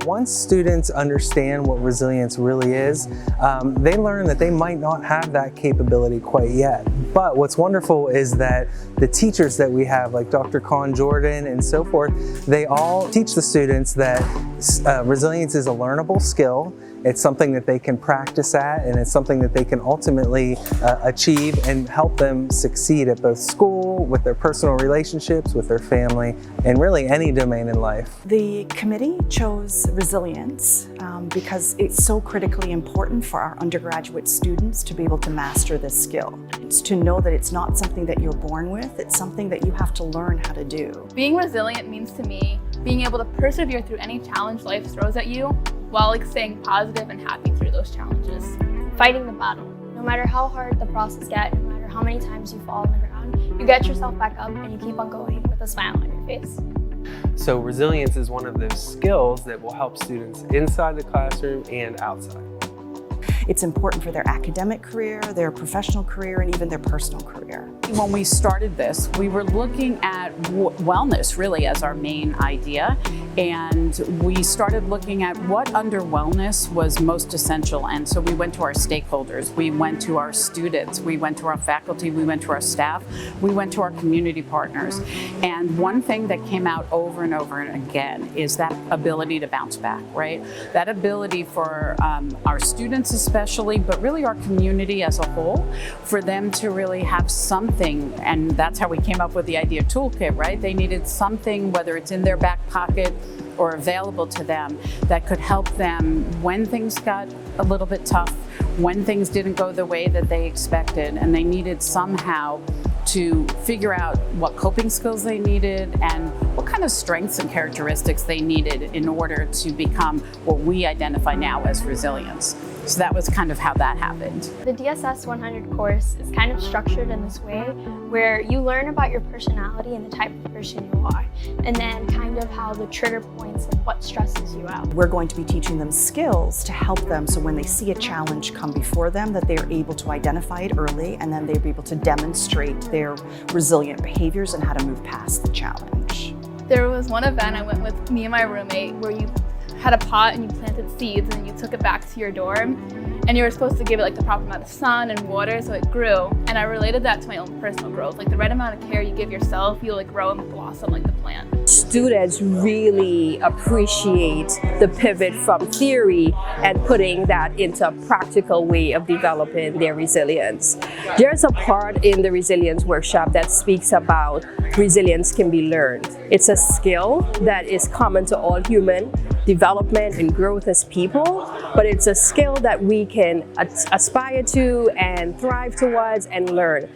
Once students understand what resilience really is, they learn that they might not have that capability quite yet. But what's wonderful is that the teachers that we have, like Dr. Con Jordan and so forth, they all teach the students that resilience is a learnable skill. It's something that they can practice at, and it's something that they can ultimately achieve and help them succeed at both school, with their personal relationships, with their family, and really any domain in life. The committee chose resilience because it's so critically important for our undergraduate students to be able to master this skill. It's to know that it's not something that you're born with, it's something that you have to learn how to do. Being resilient means to me being able to persevere through any challenge life throws at you while staying positive and happy through those challenges. Fighting the battle. No matter how hard the process gets, no matter how many times you fall on the ground, you get yourself back up and you keep on going with a smile on your face. So resilience is one of those skills that will help students inside the classroom and outside. It's important for their academic career, their professional career, and even their personal career. When we started this, we were looking at wellness really as our main idea, and we started looking at what under wellness was most essential. And so we went to our stakeholders, we went to our students, we went to our faculty, we went to our staff, we went to our community partners. And one thing that came out over and over and again is that ability to bounce back, right? That ability for our students especially, but really our community as a whole, for them to really have something, and that's how we came up with the idea toolkit, right? They needed something, whether it's in their back pocket or available to them, that could help them when things got a little bit tough, when things didn't go the way that they expected, and they needed somehow to figure out what coping skills they needed and what kind of strengths and characteristics they needed in order to become what we identify now as resilience. So that was kind of how that happened. The DSS 100 course is kind of structured in this way where you learn about your personality and the type of person you are, and then kind of how the trigger points of what stresses you out. We're going to be teaching them skills to help them so when they see a challenge come before them, that they're able to identify it early, and then they'll be able to demonstrate their resilient behaviors and how to move past the challenge. There was one event I went with me and my roommate where you had a pot and you planted seeds and you took it back to your dorm, and you were supposed to give it like the proper amount of sun and water so it grew. And I related that to my own personal growth. Like the right amount of care you give yourself, you'll like grow and blossom like the plant. Students really appreciate the pivot from theory and putting that into a practical way of developing their resilience. There's a part in the resilience workshop that speaks about resilience can be learned. It's a skill that is common to all human development and growth as people, but it's a skill that we can aspire to and thrive towards and learn.